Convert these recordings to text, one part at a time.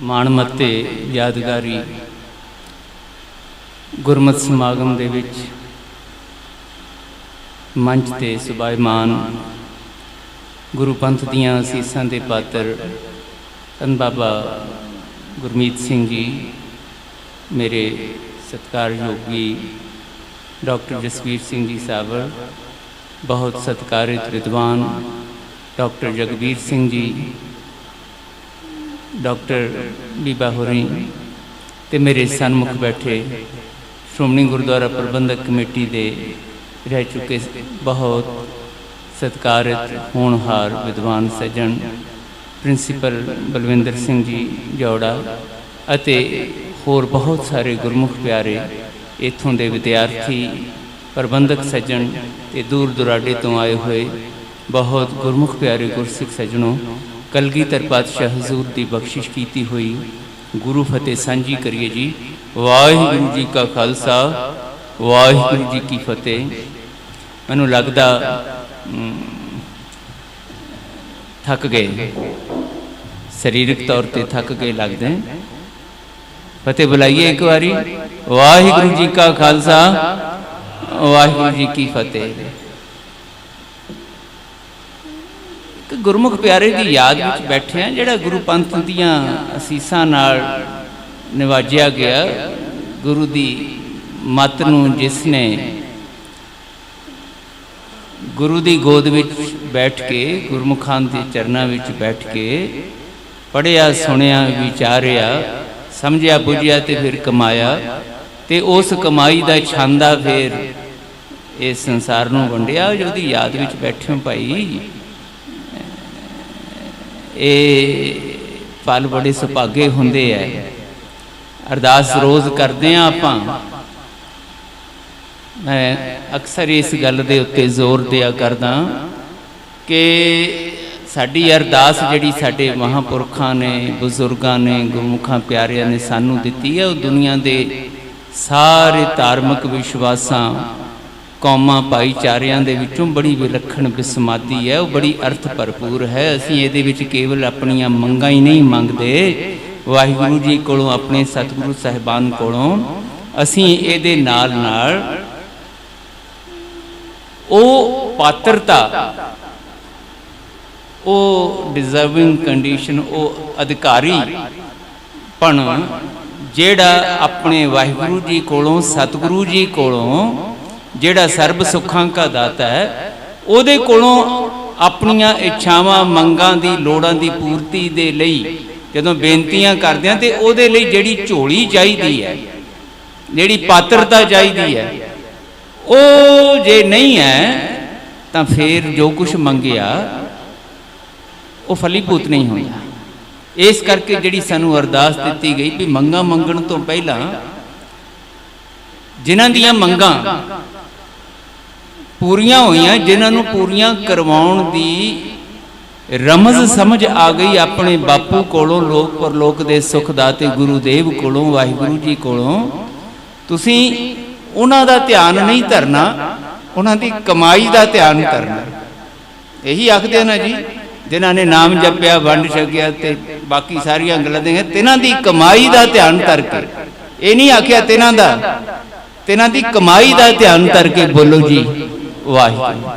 माणमत्ते यादगारी गुरमत समागम दे विच मंच ते सुभाईमान गुरु पंथ दियां असीसां दे पात्र धन बाबा गुरमीत सिंह जी, मेरे सत्कारयोगी डॉक्टर जसवीर सिंह जी सावर, बहुत सत्कारित विद्वान डॉक्टर जगबीर सिंह जी, डॉक्टर बीबा होरी ते मेरे सन्मुख बैठे श्रोमणी गुरुद्वारा प्रबंधक कमेटी दे रह चुके बहुत सत्कारित होनहार विद्वान सज्जन प्रिंसीपल बलविंदर सिंह जी जौड़ा अते होर बहुत सारे गुरमुख प्यारे इत्थों के विद्यार्थी प्रबंधक सज्जन ते दूर दुराडे तो आए हुए बहुत गुरमुख प्यारे गुरसिख सज्जनों, कलगीधर पातशाह हजूर की बख्शिश की हुई गुरु फतेह सांझी करिए जी। वाहिगुरू जी का खालसा वाहिगुरू जी की फतेह। मैनू लगता थक गए, शरीरक तौर पर थक गए लगते। फतेह बुलाइए एक बारी। वाहिगुरू जी का खालसा वाहिगुरू जी की फतेह। गुरमुख प्यारे की याद में बैठे हैं, जिहड़ा गुरु पंथ दियां असीसां नाल निवाजिया गया, गुरु दी मत नूं जिसने गुरु दी गोद विच बैठ के गुरमुखां दे चरनां विच बैठ के पढ़िया सुनिया विचारिया समझिया बुझिया ते फिर कमाया ते उस कमाई दा छांदा फिर इस संसार नूं वंडिया। जिहदी याद विच बैठे हो भाई, ये पल बड़े सुभागे होंदे है। अरदास रोज़ करते हैं आपां। मैं अक्सर इस गल दे उत्ते जोर दिया करदा कि साडी अरदास जिहड़ी साडे महापुरखां ने, बजुर्गां ने, गुरमुखां प्यारियां ने सानू दित्ती है, वो दुनिया दे सारे धार्मिक विश्वासां कौमां भाईचारियां दे विचों बड़ी विलक्षण बिसमादी है, वो बड़ी अर्थ भरपूर है। असीं इहदे विच केवल अपनियां मंगां ही नहीं मंगदे, वाहिगुरू जी कोलों अपने सतगुरु साहिबान कोलों असीं इहदे नाल नाल ओ पात्रता, ओ डिजर्विंग कंडीशन, ओ अधिकारी पण जेड़ा अपने वाहिगुरू जी कोलों सतगुरु जी कोलों जेड़ा सर्ब सुखां का दाता है, उहदे कोलों अपनियां इच्छावां मंगां दी लोड़ां दी पूर्ति दे लई जदों बेनतियां करदे हां ते उहदे लई जेड़ी झोली चाहीदी है, जेड़ी पात्रता चाहीदी है, ओ जे नहीं है तां फिर जो कुछ मंगिया वो फलीभूत नहीं होंदा। इस करके जिहड़ी सानू अरदास दित्ती गई भी मंगां मंगण तो पहला जिन्हां दियां मंगां पूरियां होईयां, जिन्हां नूं पूरियां करवाउण दी रमज समझ आ गई अपने बापू कोलों, लोक परलोक दे सुख दाते गुरुदेव कोलों, वाहिगुरू जी कोलों, तुसीं उन्हां दा ध्यान नहीं धरना, उन्हां दी कमाई दा ध्यान धरना। यही आखदे ना जी, जिन्हां ने नाम जपिया वंड छकिया ते बाकी सारियां गल्लां दे तिन्हां दी कमाई दा ध्यान धर के, ये नहीं आखिया तिन्हां दा, तिन्हां दी कमाई दा ध्यान धर के बोलो जी वाहिगुरू।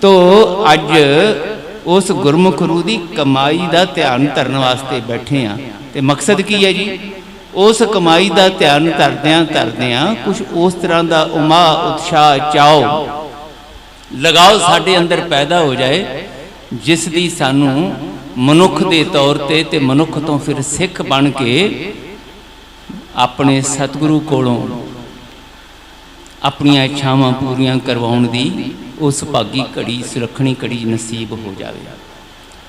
तो अज उस गुरमुख रूह दी कमाई दा ध्यान धरन वास्ते बैठे हैं। ते मकसद की है जी, उस कमाई दा ध्यान धरदियां कुछ उस तरह का उमा उत्साह चाओ लगाओ साडे अंदर पैदा हो जाए, जिस दी सानू मनुख दे तौर ते मनुख तो फिर सिख बन के अपने सतगुरु कोलों अपनियां इच्छावां पूरियां करवाउण दी उस भागी घड़ी सुरखणी घड़ी नसीब हो जाए।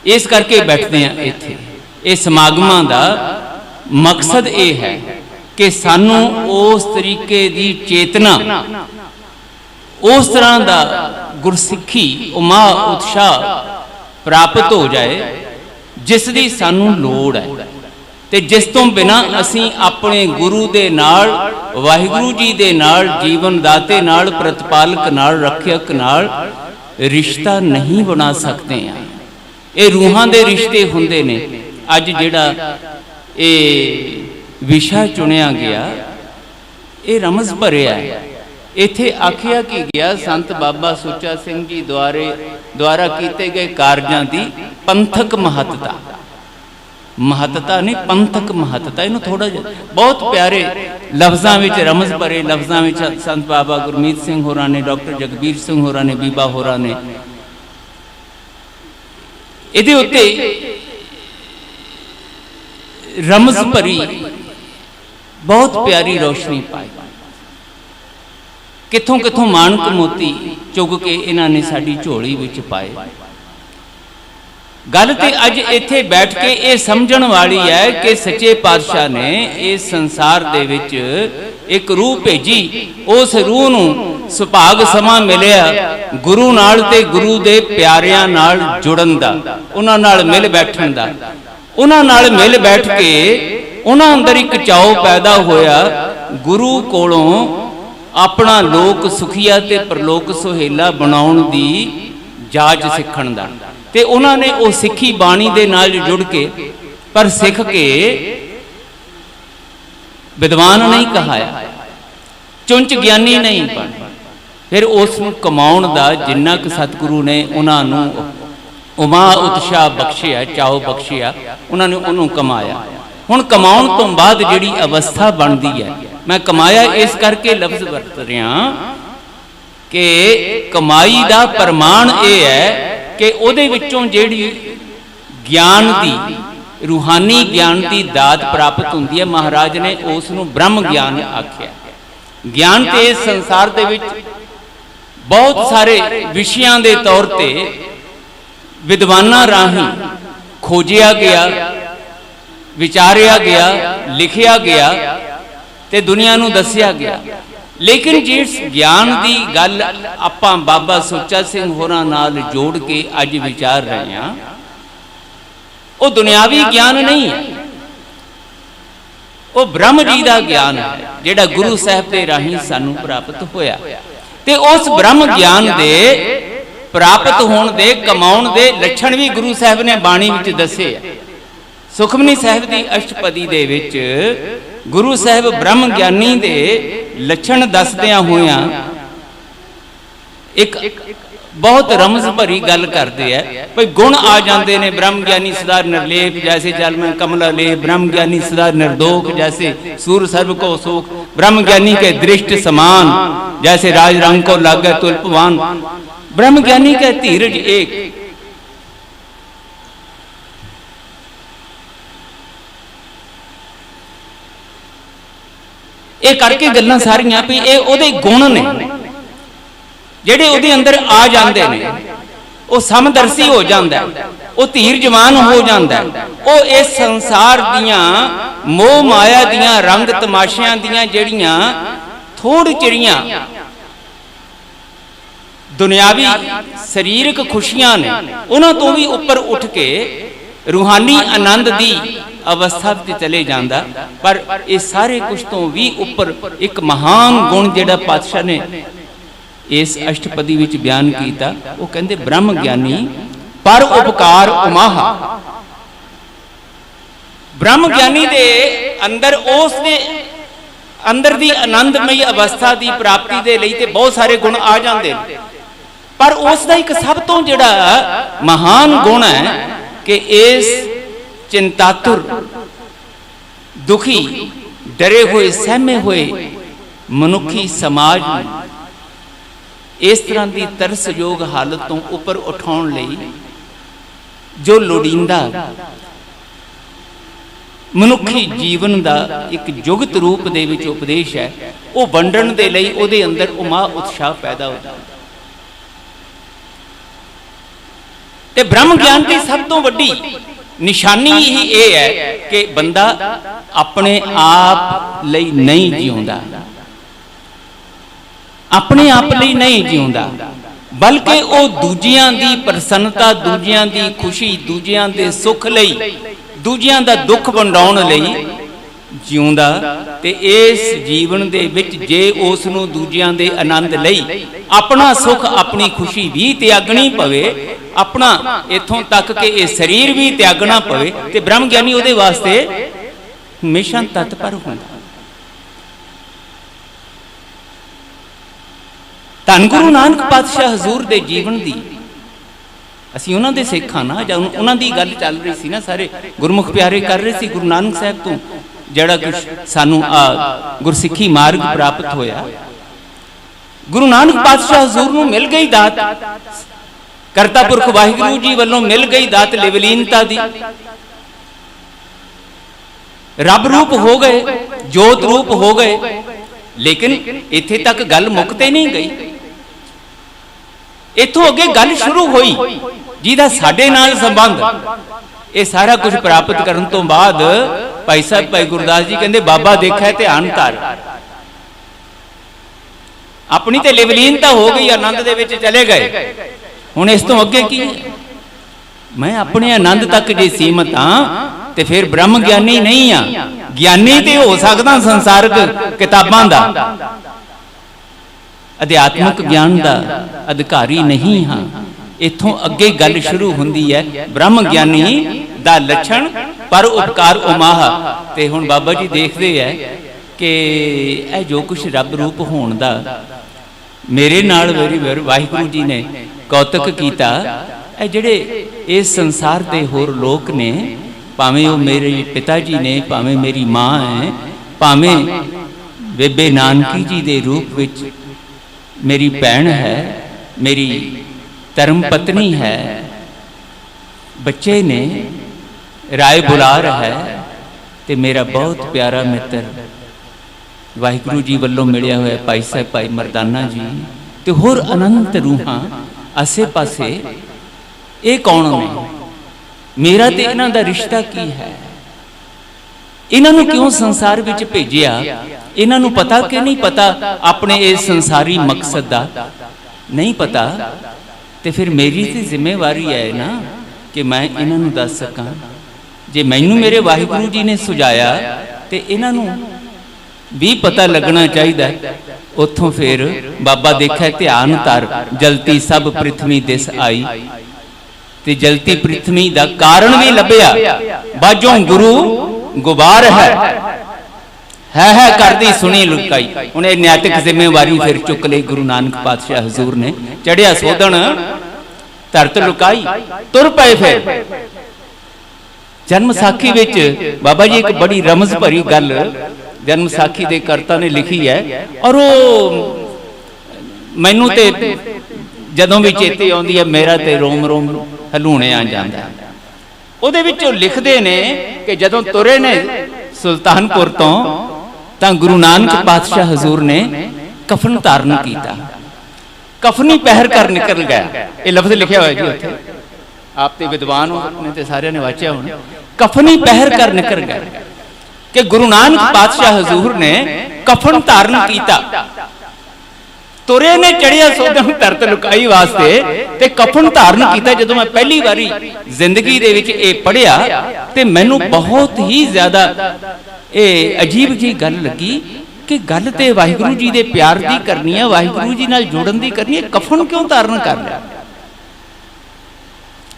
इस करके बैठते हैं इत्थे। इस समागमां दा मकसद ये है कि सानू उस तरीके दी चेतना, उस तरह का गुरसिक्खी उमा उत्साह प्राप्त हो जाए जिस दी सानू लोड़ है, ते जिस तो बिना असीं अपने गुरु दे नाल, वाहिगुरू जी दे नाल, जीवन दाते नाल, प्रतिपालक नाल, रखियक नाल रिश्ता नहीं बना सकते हैं। ये रूहां दे रिश्ते हुंदे ने। अज जिहड़ा ਇਹ ਵਿਸ਼ਾ ਚੁਣਿਆ ਗਿਆ, ਇਹ ਰਮਜ਼ ਭਰਿਆ ਹੈ। ਇੱਥੇ ਆਖਿਆ ਕਿ ਗਿਆ ਸੰਤ ਬਾਬਾ ਸੁੱਚਾ ਸਿੰਘ ਜੀ ਦੁਆਰਾ ਕੀਤੇ ਗਏ ਕਾਰਜਾਂ ਦੀ ਪੰਥਕ ਮਹੱਤਤਾ, ਮਹੱਤਤਾ ਨਹੀਂ ਪੰਥਕ ਮਹੱਤਤਾ। ਇਹਨੂੰ ਥੋੜਾ ਜਿਹਾ ਬਹੁਤ ਪਿਆਰੇ ਲਫ਼ਜ਼ਾਂ ਵਿੱਚ, ਰਮਜ਼ ਭਰੇ ਲਫ਼ਜ਼ਾਂ ਵਿੱਚ ਸੰਤ ਬਾਬਾ ਗੁਰਮੀਤ ਸਿੰਘ ਹੋਰਾਂ ਨੇ, ਡਾਕਟਰ ਜਗਬੀਰ ਸਿੰਘ ਹੋਰਾਂ ਨੇ, ਬੀਬਾ ਹੋਰਾਂ ਨੇ ਇਹਦੇ ਉੱਤੇ ਰਮਜ਼ ਭਰੀ ਬਹੁਤ ਪਿਆਰੀ ਰੋਸ਼ਨੀ ਪਾਈ। ਕਿੱਥੋਂ ਕਿੱਥੋਂ ਮਾਣਕ ਮੋਤੀ ਚੁਗ ਕੇ ਇਹਨਾਂ ਨੇ ਸਾਡੀ ਝੋਲੀ ਵਿੱਚ ਪਾਏ। ਗੱਲ ਤੇ ਅੱਜ ਇੱਥੇ ਬੈਠ ਕੇ ਇਹ ਸਮਝਣ ਵਾਲੀ ਹੈ ਕਿ ਸੱਚੇ ਪਾਤਸ਼ਾਹ ਨੇ ਇਸ ਸੰਸਾਰ ਦੇ ਵਿੱਚ ਇੱਕ ਰੂਹ ਭੇਜੀ। ਉਸ ਰੂਹ ਨੂੰ ਸੁਭਾਗ ਸਮਾਂ ਮਿਲਿਆ ਗੁਰੂ ਨਾਲ ਤੇ ਗੁਰੂ ਦੇ ਪਿਆਰਿਆਂ ਨਾਲ ਜੁੜਨ ਦਾ, ਉਹਨਾਂ ਨਾਲ ਮਿਲ ਬੈਠਣ ਦਾ। ਉਹਨਾਂ ਨਾਲ ਮਿਲ ਬੈਠ ਕੇ ਉਹਨਾਂ ਅੰਦਰ ਇੱਕ ਚਾਉ ਪੈਦਾ ਹੋਇਆ ਗੁਰੂ ਕੋਲੋਂ ਆਪਣਾ ਲੋਕ ਸੁਖੀਆ ਤੇ ਪਰਲੋਕ ਸੁਹੇਲਾ ਬਣਾਉਣ ਦੀ ਜਾਚ ਸਿੱਖਣ ਦਾ। ਤੇ ਉਹਨਾਂ ਨੇ ਉਹ ਸਿੱਖੀ ਬਾਣੀ ਦੇ ਨਾਲ ਜੁੜ ਕੇ, ਪਰ ਸਿੱਖ ਕੇ ਵਿਦਵਾਨ ਨਹੀਂ ਕਹਾਇਆ, ਚੁੰਚ ਗਿਆਨੀ ਨਹੀਂ ਬਣ। ਫਿਰ ਉਸ ਨੂੰ ਕਮਾਉਣ ਦਾ ਜਿੰਨਾ ਕੁ ਸਤਿਗੁਰੂ ਨੇ ਉਹਨਾਂ ਨੂੰ ਉਮਾ ਉਤਸ਼ਾਹ ਬਖਸ਼ਿਆ, ਚਾਉ ਬਖਸ਼ਿਆ, ਉਹਨਾਂ ਨੇ ਉਹਨੂੰ ਕਮਾਇਆ। ਹੁਣ ਕਮਾਉਣ ਤੋਂ ਬਾਅਦ ਜਿਹੜੀ ਅਵਸਥਾ ਬਣਦੀ ਹੈ, ਮੈਂ ਕਮਾਇਆ ਇਸ ਕਰਕੇ ਲਫ਼ਜ਼ ਵਰਤ ਰਿਹਾ ਕਿ ਕਮਾਈ ਦਾ ਪ੍ਰਮਾਣ ਇਹ ਹੈ ਕਿ ਉਹਦੇ ਵਿੱਚੋਂ ਜਿਹੜੀ ਗਿਆਨ ਦੀ, ਰੂਹਾਨੀ ਗਿਆਨ ਦੀ ਦਾਤ ਪ੍ਰਾਪਤ ਹੁੰਦੀ ਹੈ। ਮਹਾਰਾਜ ਨੇ ਉਸ ਨੂੰ ਬ੍ਰਹਮ ਗਿਆਨ ਆਖਿਆ। ਗਿਆਨ ਤੇ ਇਸ ਸੰਸਾਰ ਦੇ ਵਿੱਚ ਬਹੁਤ ਸਾਰੇ ਵਿਸ਼ਿਆਂ ਦੇ ਤੌਰ ਤੇ ਵਿਦਵਾਨਾਂ ਰਾਹੀਂ ਖੋਜਿਆ ਗਿਆ, ਵਿਚਾਰਿਆ ਗਿਆ, ਲਿਖਿਆ ਗਿਆ ਤੇ ਦੁਨੀਆ ਨੂੰ ਦੱਸਿਆ ਗਿਆ। ਲੇਕਿਨ ਜਿਸ ਗਿਆਨ ਦੀ ਗੱਲ ਆਪਾਂ ਬਾਬਾ ਸੁੱਚਾ ਸਿੰਘ ਹੋਰਾਂ ਨਾਲ ਜੋੜ ਕੇ ਅੱਜ ਵਿਚਾਰ ਰਹੇ ਹਾਂ, ਉਹ ਦੁਨਿਆਵੀ ਗਿਆਨ ਨਹੀਂ ਹੈ, ਉਹ ਬ੍ਰਹਮ ਜੀ ਦਾ ਗਿਆਨ ਹੈ ਜਿਹੜਾ ਗੁਰੂ ਸਾਹਿਬ ਦੇ ਰਾਹੀਂ ਸਾਨੂੰ ਪ੍ਰਾਪਤ ਹੋਇਆ। ਤੇ ਉਸ ਬ੍ਰਹਮ ਗਿਆਨ ਦੇ ਪ੍ਰਾਪਤ ਹੋਣ ਦੇ, ਕਮਾਉਣ ਦੇ ਲੱਛਣ ਵੀ ਗੁਰੂ ਸਾਹਿਬ ਨੇ ਬਾਣੀ ਵਿੱਚ ਦੱਸੇ। ਸੁਖਮਨੀ ਸਾਹਿਬ ਦੀ ਅਸ਼ਟਪਦੀ ਦੇ ਵਿੱਚ ਗੁਰੂ ਸਾਹਿਬ ਬ੍ਰਹਮ ਗਿਆਨੀ ਦੇ ਲੱਛਣ ਦੱਸਦਿਆਂ ਹੋਇਆਂ ਇੱਕ ਬਹੁਤ ਰਮਜ਼ ਭਰੀ ਗੱਲ ਕਰਦੇ ਆ। ਭਈ ਗੁਣ ਆ ਜਾਂਦੇ ਨੇ, ਬ੍ਰਹਮ ਗਿਆਨੀ ਸਦਾ ਨਿਰਲੇਪ ਜੈਸੇ ਜਲ ਮੈਂ ਕਮਲਾ ਲੇਪ, ਬ੍ਰਹਮ ਗਿਆਨੀ ਸਦਾ निर्दोष जैसे सूर सर्व को सोख, ब्रह्म ज्ञानी के दृष्ट समान जैसे राज रंग को लागे तुल्पवान, ब्रह्म ज्ञानी के धीरज एक। ਇਹ ਕਰਕੇ ਗੱਲਾਂ ਸਾਰੀਆਂ ਵੀ ਇਹ ਉਹਦੇ ਗੁਣ ਨੇ ਜਿਹੜੇ ਉਹਦੇ ਅੰਦਰ ਆ ਜਾਂਦੇ ਨੇ। ਉਹ ਸਮਦਰਸ਼ੀ ਹੋ ਜਾਂਦਾ, ਉਹ ਧੀਰਜਵਾਨ ਹੋ ਜਾਂਦਾ, ਉਹ ਇਸ ਸੰਸਾਰ ਦੀਆਂ ਮੋਹ ਮਾਇਆ ਦੀਆਂ ਰੰਗ ਤਮਾਸ਼ਿਆਂ ਦੀਆਂ ਜਿਹੜੀਆਂ ਥੋੜ ਚਿੜੀਆਂ ਦੁਨਿਆਵੀ ਸਰੀਰਕ ਖੁਸ਼ੀਆਂ ਨੇ, ਉਹਨਾਂ ਤੋਂ ਵੀ ਉੱਪਰ ਉੱਠ ਕੇ रूहानी आनंद दी अवस्था ते चले जांदा। पर ये सारे कुछ तो भी ऊपर एक महान गुण जिहड़ा पातशाह ने इस अष्टपदी विच बयान कीता, वो कहंदे ब्रह्म ज्ञानी पर उपकार उमाहा। ब्रह्म ज्ञानी दे अंदर उस दे अंदर दी आनंदमई अवस्था दी प्राप्ति दे लई ते बहुत सारे गुण आ जांदे, पर उस दा एक सब तो जिहड़ा महान गुण है कि इस चिंतातुर दुखी डरे हुए सहमे हुए मनुखी समाज इस तरह की तरसयोग हालत तो उपर उठाउण लई जो लोड़ींदा मनुखी जीवन का एक जुगत रूप दे विच उपदेश है, वो वंडण दे लई उहदे अंदर उमा उत्साह पैदा होता। ते ब्रह्म ज्ञान की सब तो वड्डी निशानी ही ये है कि बंदा अपने आप लई नहीं जिउंदा, अपने आप लई नहीं जिउंदा, बल्कि वो दूजियां दी प्रसन्नता, दूजियां दी खुशी, दूजियां दे सुख लई, दूजियां दा दुख वंडाउण लई जिउंदा। ते इस जीवन दे विच जे उस नूं दूजियां दे आनंद लई अपना सुख अपनी खुशी भी त्यागनी पवे, अपना इथों तक कि ये शरीर भी त्यागना पवे, ते ब्रह्म ज्ञानी उहदे वास्ते ਹਮੇਸ਼ਾ ਤਤਪਰ ਹੁੰਦਾ। ਧੰਨ ਗੁਰੂ ਨਾਨਕ ਪਾਤਸ਼ਾਹ ਹਜ਼ੂਰ ਦੇ ਜੀਵਨ ਦੀ, ਅਸੀਂ ਉਹਨਾਂ ਦੇ ਸਿੱਖ ਹਾਂ ਨਾ, ਜਾਂ ਉਹਨਾਂ ਦੀ ਗੱਲ ਚੱਲ ਰਹੀ ਸੀ ਨਾ, ਸਾਰੇ ਗੁਰਮੁਖ ਪਿਆਰੇ ਕਰ ਰਹੇ ਸੀ ਗੁਰੂ ਨਾਨਕ ਸਾਹਿਬ ਤੋਂ ਜਿਹੜਾ ਕੁਛ ਸਾਨੂੰ ਗੁਰਸਿੱਖੀ ਮਾਰਗ ਪ੍ਰਾਪਤ ਹੋਇਆ। ਗੁਰੂ ਨਾਨਕ ਪਾਤਸ਼ਾਹ ਹਜ਼ੂਰ ਨੂੰ ਮਿਲ ਗਈ ਦਾਤ, ਕਰਤਾ ਪੁਰਖ ਵਾਹਿਗੁਰੂ ਜੀ ਵੱਲੋਂ ਮਿਲ ਗਈ ਦਾਤ ਲਿਵਲੀਨਤਾ ਦੀ। ਰੱਬ ਰੂਪ ਹੋ ਗਏ, ਜੋਤ ਰੂਪ ਹੋ ਗਏ। ਲੇਕਿਨ ਇੱਥੇ ਤੱਕ ਗੱਲ ਮੁੱਕਤੇ ਨਹੀਂ ਗਈ, ਇੱਥੋਂ ਅੱਗੇ ਗੱਲ ਸ਼ੁਰੂ ਹੋਈ ਜਿਹਦਾ ਸਾਡੇ ਨਾਲ ਸੰਬੰਧ। ਇਹ ਸਾਰਾ ਕੁਝ ਪ੍ਰਾਪਤ ਕਰਨ ਤੋਂ ਬਾਅਦ ਭਾਈ ਸਾਹਿਬ ਭਾਈ ਗੁਰਦਾਸ ਜੀ ਕਹਿੰਦੇ ਬਾਬਾ ਦੇਖਿਆ ਧਿਆਨ ਧਰ। ਆਪਣੀ ਤੇ ਲਿਵਲੀਨਤਾ ਹੋ ਗਈ, ਆਨੰਦ ਦੇ ਵਿੱਚ ਚਲੇ ਗਏ। ਹੁਣ ਇਸ ਤੋਂ ਅੱਗੇ ਕੀ? ਮੈਂ ਆਪਣੇ ਆਨੰਦ ਤੱਕ ਜੇ ਸੀਮਤ ਹਾਂ ਤੇ ਫਿਰ ਬ੍ਰਹਮ ਗਿਆਨੀ ਨਹੀਂ ਆ। ਗਿਆਨੀ ਤੇ ਹੋ ਸਕਦਾ ਸੰਸਾਰਕ ਕਿਤਾਬਾਂ ਦਾ, ਅਧਿਆਤਮਿਕ ਗਿਆਨ ਦਾ ਅਧਿਕਾਰੀ ਨਹੀਂ ਹਾਂ। ਇੱਥੋਂ ਅੱਗੇ ਗੱਲ ਸ਼ੁਰੂ ਹੁੰਦੀ ਹੈ ਬ੍ਰਹਮ ਗਿਆਨੀ ਦਾ ਲੱਛਣ ਪਰ ਉਪਕਾਰ ਉਮਾਹ। ਤੇ ਹੁਣ ਬਾਬਾ ਜੀ ਦੇਖਦੇ ਹੈ ਕਿ ਇਹ ਜੋ ਕੁਛ ਰੱਬ ਰੂਪ ਹੋਣ ਦਾ ਮੇਰੇ ਨਾਲ ਵਾਹਿਗੁਰੂ ਜੀ ਨੇ ਕੌਤਕ ਕੀਤਾ। ਇਹ ਜਿਹੜੇ ਇਸ ਸੰਸਾਰ ਦੇ ਹੋਰ ਲੋਕ ਨੇ, ਭਾਵੇਂ ਉਹ ਮੇਰੇ ਪਿਤਾ ਜੀ ਨੇ, ਭਾਵੇਂ ਮੇਰੀ ਮਾਂ ਹੈ, ਭਾਵੇਂ ਬੇਬੇ ਨਾਨਕੀ ਜੀ ਦੇ ਰੂਪ ਵਿੱਚ ਮੇਰੀ ਭੈਣ ਹੈ, ਮੇਰੀ ਧਰਮ ਪਤਨੀ ਹੈ, ਬੱਚੇ ਨੇ, ਰਾਏ ਬੁਲਾਰ ਹੈ, ਤੇ ਮੇਰਾ ਬਹੁਤ ਪਿਆਰਾ ਮਿੱਤਰ ਵਾਹਿਗੁਰੂ ਜੀ ਵੱਲੋਂ ਮਿਲਿਆ ਹੋਇਆ ਭਾਈ ਸਾਹਿਬ ਭਾਈ ਮਰਦਾਨਾ ਜੀ, ਤੇ ਹੋਰ ਅਨੰਤ ਰੂਹਾਂ ਆਸੇ ਪਾਸੇ। ਇਹ ਕੌਣ ਨੇ? ਮੇਰਾ ਤੇ ਇਹਨਾਂ ਦਾ ਰਿਸ਼ਤਾ ਕੀ ਹੈ? ਇਹਨਾਂ ਨੂੰ ਕਿਉਂ ਸੰਸਾਰ ਵਿੱਚ ਭੇਜਿਆ? ਇਹਨਾਂ ਨੂੰ ਪਤਾ ਕਿ ਨਹੀਂ ਪਤਾ ਆਪਣੇ ਇਸ ਸੰਸਾਰੀ ਮਕਸਦ ਦਾ? ਨਹੀਂ ਪਤਾ। ਤੇ ਫਿਰ ਮੇਰੀ ਤੇ ਜ਼ਿੰਮੇਵਾਰੀ ਹੈ ਨਾ ਕਿ ਮੈਂ ਇਹਨਾਂ ਨੂੰ ਦੱਸ ਸਕਾਂ। ਜੇ ਮੈਨੂੰ ਮੇਰੇ ਵਾਹਿਗੁਰੂ ਜੀ ਨੇ ਸੁਝਾਇਆ ਤੇ ਇਹਨਾਂ ਨੂੰ ਵੀ ਪਤਾ ਲੱਗਣਾ ਚਾਹੀਦਾ। ਉੱਥੋਂ ਫਿਰ ਬਾਬਾ ਦੇਖਿਆ ਧਿਆਨ ਧਰ, ਜਲਤੀ ਸਭ ਪ੍ਰਿਥਵੀ ਦਿਸ ਆਈ। ਤੇ ਜਲਤੀ ਪ੍ਰਿਥਵੀ ਦਾ ਕਾਰਨ ਵੀ ਲੱਭਿਆ, ਬਾਝੋਂ ਗੁਰੂ ਗੁਬਾਰ ਹੈ ਕਰਦੀ ਸੁਣੀ ਲੁਕਾਈ। ਹੁਣ ਇਹ ਨਿਆਤਿਕ ਜ਼ਿੰਮੇਵਾਰੀ ਫਿਰ ਚੁੱਕ ਲਈ ਗੁਰੂ ਨਾਨਕ ਪਾਤਸ਼ਾਹ ਹਜ਼ੂਰ ਨੇ। ਚੜਿਆ ਸੋਧਣ ਧਰਤ ਲੁਕਾਈ, ਤੁਰ ਪਏ ਫਿਰ। ਜਨਮ ਸਾਖੀ ਵਿੱਚ ਬਾਬਾ ਜੀ ਇੱਕ ਬੜੀ ਰਮਜ਼ ਭਰੀ ਗੱਲ ਜਨਮ ਸਾਖੀ ਦੇ ਕਰਤਾ ਨੇ ਲਿਖੀ ਹੈ, ਔਰ ਉਹ ਮੈਨੂੰ ਤੇ ਜਦੋਂ ਵੀ ਚੇਤੇ ਆਉਂਦੀ ਹੈ ਮੇਰਾ ਤੇ ਰੋਮ ਰੋਮ ਹਲੂਣੇ ਆ ਜਾਂਦਾ। ਉਹਦੇ ਵਿੱਚ ਉਹ ਲਿਖਦੇ ਨੇ ਕਿ ਜਦੋਂ ਤੁਰੇ ਨੇ ਸੁਲਤਾਨਪੁਰ ਤੋਂ ਤਾਂ ਗੁਰੂ ਨਾਨਕ ਪਾਤਸ਼ਾਹ ਹਜ਼ੂਰ ਨੇ ਕਫਨ ਧਾਰਨ ਕੀਤਾ, ਕਫਨੀ ਪਹਿਰ ਕਰ ਨਿਕਲ ਗਿਆ। ਇਹ ਲਫ਼ਜ਼ ਲਿਖਿਆ ਹੋਇਆ ਜੀ ਉੱਥੇ, ਆਪ ਤੇ ਵਿਦਵਾਨ ਹੋ ਆਪਣੇ ਤੇ ਸਾਰਿਆਂ ਨੇ ਵਾਚਿਆ ਹੁਣ। ਕਫਨੀ ਪਹਿਰ ਕਰ ਨਿਕਲ ਗਿਆ ਕਿ ਗੁਰੂ ਨਾਨਕ ਪਾਤਸ਼ਾਹ ਹਜ਼ੂਰ ਨੇ ਕਫਨ ਧਾਰਨ ਕੀਤਾ। ਤੁਰੇ ਨੇ ਚੜਿਆ ਸੋਧਣ ਧਰਤ ਲੁਕਾਈ ਵਾਸਤੇ ਤੇ ਕਫਨ ਧਾਰਨ ਕੀਤਾ। ਜਦੋਂ ਮੈਂ ਪਹਿਲੀ ਵਾਰੀ ਜ਼ਿੰਦਗੀ ਦੇ ਵਿੱਚ ਇਹ ਪੜ੍ਹਿਆ ਤੇ ਮੈਨੂੰ ਬਹੁਤ ਹੀ ਜ਼ਿਆਦਾ ਇਹ ਅਜੀਬ ਜੀ ਗੱਲ ਲੱਗੀ ਕਿ ਗੱਲ ਤੇ ਵਾਹਿਗੁਰੂ ਜੀ ਦੇ ਪਿਆਰ ਦੀ ਕਰਨੀ ਹੈ, ਵਾਹਿਗੁਰੂ ਜੀ ਨਾਲ ਜੁੜਨ ਦੀ ਕਰਨੀ ਹੈ। ਕਫਨ ਕਿਉਂ ਧਾਰਨ ਕਰ ਲਿਆ?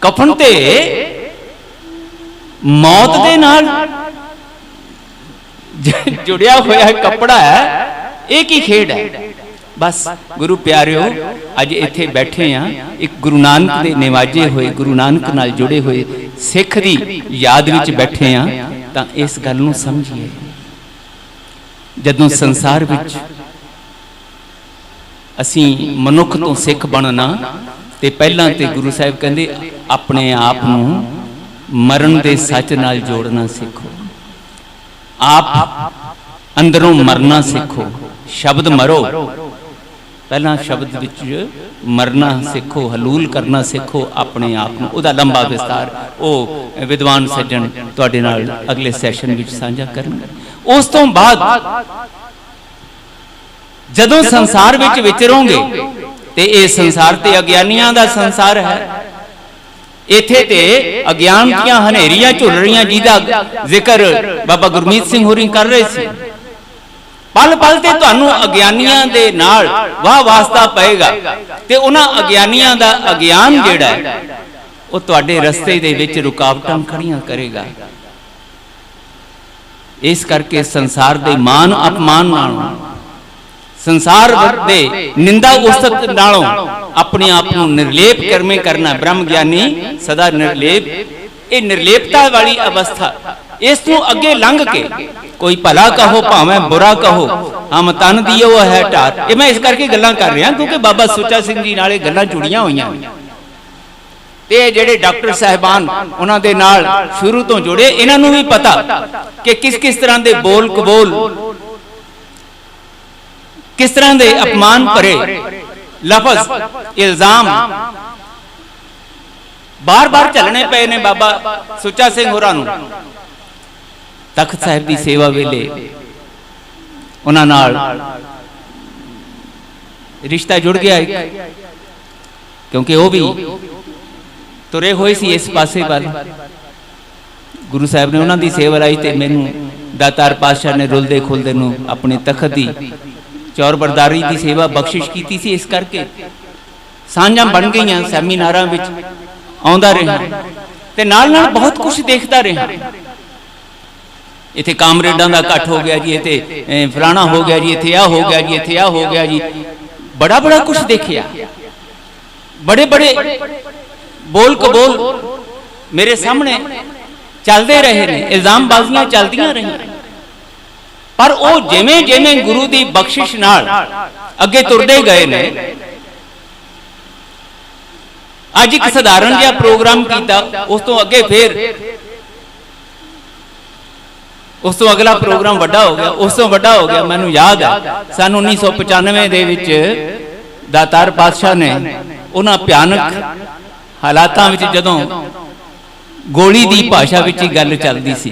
ਕਫਨ ਤੇ ਮੌਤ ਦੇ ਨਾਲ ਜੁੜਿਆ ਹੋਇਆ ਕੱਪੜਾ ਹੈ, ਇਹ ਕੀ ਖੇਡ ਹੈ? ਬਸ ਗੁਰੂ ਪਿਆਰਿਓ, ਅੱਜ ਇੱਥੇ ਬੈਠੇ ਆ ਇੱਕ ਗੁਰੂ ਨਾਨਕ ਦੇ ਨਿਵਾਜੇ ਹੋਏ, ਗੁਰੂ ਨਾਨਕ ਨਾਲ ਜੁੜੇ ਹੋਏ ਸਿੱਖ ਦੀ ਯਾਦ ਵਿੱਚ ਬੈਠੇ ਆ। ਤਾਂ ਇਸ ਗੱਲ ਨੂੰ ਸਮਝੀਏ, ਜਦੋਂ ਸੰਸਾਰ ਵਿੱਚ ਅਸੀਂ ਮਨੁੱਖ ਤੋਂ ਸਿੱਖ ਬਣਨਾ ਤੇ ਪਹਿਲਾਂ ਤੇ ਗੁਰੂ ਸਾਹਿਬ ਕਹਿੰਦੇ ਆਪਣੇ ਆਪ ਨੂੰ ਮਰਨ ਦੇ ਸੱਚ ਨਾਲ ਜੋੜਨਾ ਸਿੱਖੋ। ਆਪ ਅੰਦਰੋਂ ਮਰਨਾ ਸਿੱਖੋ। ਸ਼ਬਦ ਮਰੋ, ਪਹਿਲਾਂ ਸ਼ਬਦ ਵਿੱਚ ਮਰਨਾ ਸਿੱਖੋ, ਹਲੂਲ ਕਰਨਾ ਸਿੱਖੋ ਆਪਣੇ ਆਪ ਨੂੰ। ਉਹਦਾ ਲੰਬਾ ਵਿਸਤਾਰ ਉਹ ਵਿਦਵਾਨ ਸੱਜਣ ਤੁਹਾਡੇ ਨਾਲ ਅਗਲੇ ਸੈਸ਼ਨ ਵਿੱਚ ਸਾਂਝਾ ਕਰਨਗੇ। ਉਸ ਤੋਂ ਬਾਅਦ ਜਦੋਂ ਸੰਸਾਰ ਵਿੱਚ ਵਿਚਰੋਗੇ ਤੇ ਇਹ ਸੰਸਾਰ ਤੇ ਅਗਿਆਨੀਆਂ ਦਾ ਸੰਸਾਰ ਹੈ। ਇੱਥੇ ਤੇ ਅਗਿਆਨ ਦੀਆਂ ਹਨੇਰੀਆਂ ਝੁੱਲ ਰਹੀਆਂ, ਜਿਹਦਾ ਜ਼ਿਕਰ ਬਾਬਾ ਗੁਰਮੀਤ ਸਿੰਘ ਹੋਰੀ ਕਰ ਰਹੇ ਸੀ। ਪਲ ਪਲ ਤੇ ਤੁਹਾਨੂੰ ਅਗਿਆਨੀਆਂ ਦੇ ਨਾਲ ਵਾਹ ਵਾਸਤਾ ਪਏਗਾ ਤੇ ਉਹਨਾਂ ਅਗਿਆਨੀਆਂ ਦਾ ਅਗਿਆਨ ਜਿਹੜਾ ਹੈ ਉਹ ਤੁਹਾਡੇ ਰਸਤੇ ਦੇ ਵਿੱਚ ਰੁਕਾਵਟਾਂ ਖੜੀਆਂ ਕਰੇਗਾ। इस करके संसार के मान अपमान नालों, संसार दे निंदा उस्तत नालों अपने आप को निर्लेप करमे करना। ब्रह्म ज्ञानी सदा निर्लेप, ये निर्लेपता वाली अवस्था, इस तू अगे लंघ के कोई भला कहो भावें बुरा कहो, हम तन दियो है ढार। ये मैं इस करके गल्लां कर रहा क्योंकि बाबा सुच्चा सिंह जी नाल गल्लां जुड़ियां होईयां ते जिहड़े डॉक्टर साहिबान उन्हां दे नाल शुरू तो जुड़े, इन्हां नूं भी पता कि किस किस तरह के बोल कबोल, किस तरह के अपमान भरे लफज इल्जाम बार बार चलने पे ने बाबा सुच्चा सिंह होरां नूं। तख्त साहिब की सेवा वेले उन्हां नाल रिश्ता जुड़ गया क्योंकि वह भी तुरे हुए सी इस पासे वाल। गुरु साहब ने उन्हां दी सेवा लाई ते मैनू दातार पातशाह ने रुलदे खुलदे नूं अपने तखत की चौर बरदारी की सेवा बख्शिश की सी। इस करके सांझां बन गई, सैमीनारां विच आउंदा रहा ते नाल नाल बहुत कुछ देखता रहा। इत्थे कामरेडां दा इकट्ठ हो गया जी, इत्थे फलाना हो गया जी, इत्थे आ हो गया जी, इत्थे आ हो गया जी, बड़ा बड़ा कुछ देखिया। बड़े बड़े बोल कबोल मेरे सामने चलते रहे ने, इल्जामबाजियां चलदियां रही, पर वो जिवें जिवें गुरु की बख्शिश नाल अगे तुरदे गए ने। अज एक साधारण जिहा प्रोग्राम किया, उस तो अगे फिर उस तो अगला प्रोग्राम वड्डा हो गया, उस तो वड्डा हो गया। मैनू याद है सन 1995 दे विच दातार पातशाह ने उन्हां भयानक हालातां विच जदों गोली की भाषा विच ही गल चलदी सी,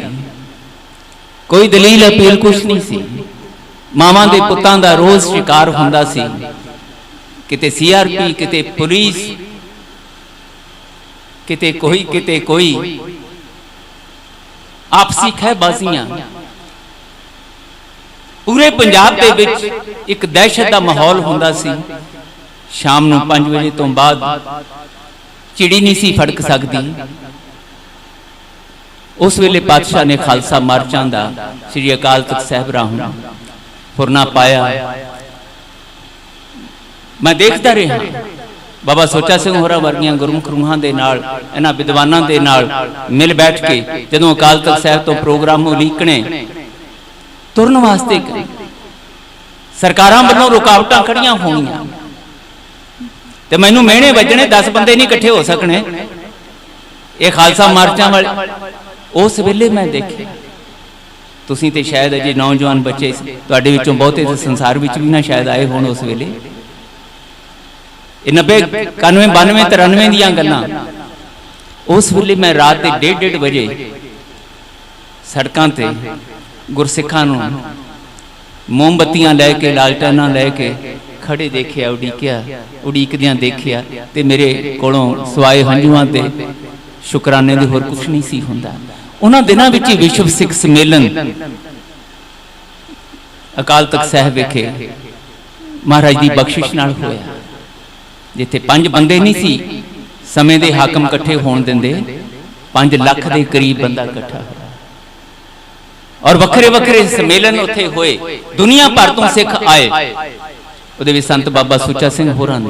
कोई दलील अपील कुछ नहीं सी, मावां दे पुत्तां दा रोज शिकार हुंदा सी, किते CRP, किते पुलिस, किते कोई आपसी खहबाजियां। पूरे पंजाब दे विच एक दहशत का माहौल हुंदा सी। शाम नूं 5 बजे तो बाद चिड़ी नहीं सी फड़क सकती। उस वेले पातशाह ने खालसा मार्चां दा श्री अकाल तख्त साहिब राहों फुरना पाया। मैं देखता रहा बाबा सुच्चा सिंह होरां वर्गियां गुरमुख रूहां दे नाल, इन्हां विद्वानां दे नाल मिल बैठ के जदों अकाल तख्त साहिब तो प्रोग्राम उलीकने तुरन वास्ते सरकारां वल्लों रुकावटां खड़ियां होणीआं ते मैनूं मेहणे वजने, 10 बंदे नहीं इकट्ठे हो सकने। ये खालसा मार्चां वाले उस वेले मैं देखे, तुसीं ते शायद अजे नौजवान बच्चे तुहाडे विचों बहुते संसार विच भी ना शायद आए होण उस वेले। 90, 91, 92, 93 दीयां गल्लां। उस वेले मैं रात के 1:30 बजे सड़कां ते गुरसिखां नूं मोमबत्तियां लैके, लालटेनां लैके खड़े देखिया, उड़ीकदियां देखिया ते मेरे कोलों सवाए हंझूआं ते शुकराने दे होर कुछ नहीं सी हुंदा। उन्हां दिनां विच ही विश्व सिख सम्मेलन अकाल तख्त साहिब विखे महाराज की बख्शिश नाल होया, जिथे 5 बंदे नहीं सी समय दे हाकम इकट्ठे होण दिंदे, 5 लाख के करीब बंदा इकट्ठा होया और वखरे वखरे सम्मेलन उत्थे होए। दुनिया भर तो सिख आए, उहदे विच संत बाबा सुच्चा सिंह होरां ने